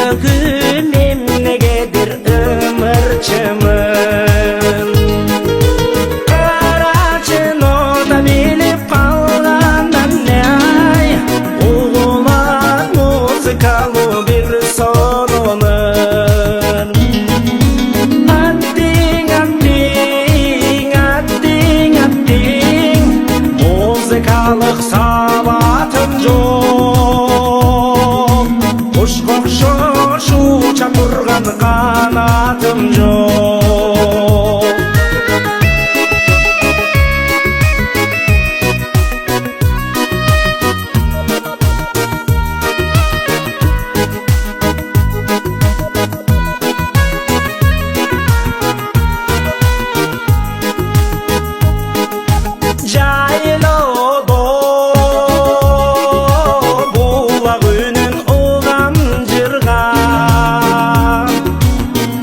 жүрегім эмнегедир ымырчымын. Карачы нота билип калгандан ай, угулат музыкалуу бир сонунун. Аттиң, аттиң, аттиң, аттиң, музыкалык сабатым жок. Кушка окшош уча турган канатым жок. Жайлоодо булак үнүн угам жырга,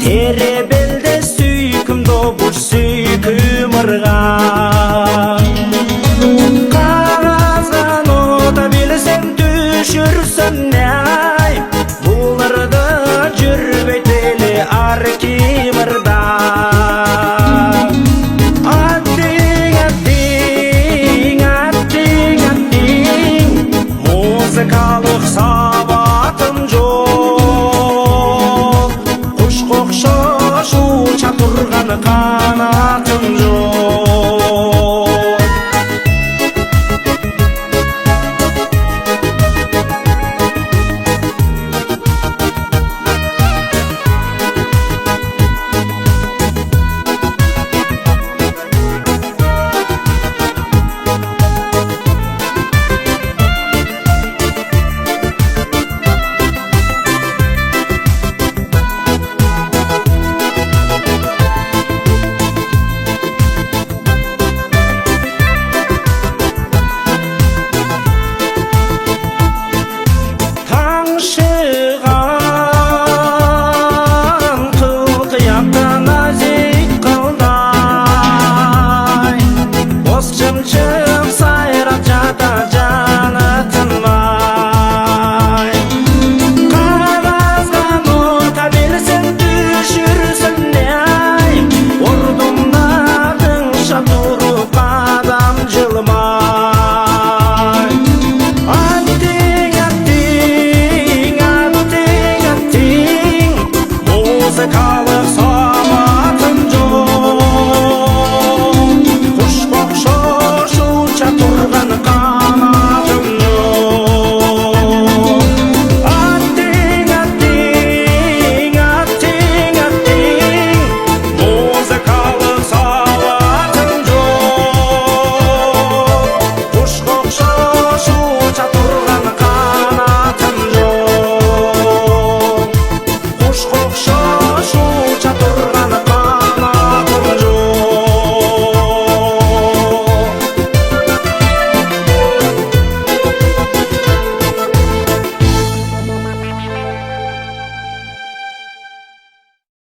теребелде сүйкүм добуш сүйкүм ырга. Кагазга нота билсем түшүрсөм ай, буларды жүрбөйт эле ар ким ырда. Музыкалык сабатым жок, кушка окшош уча турган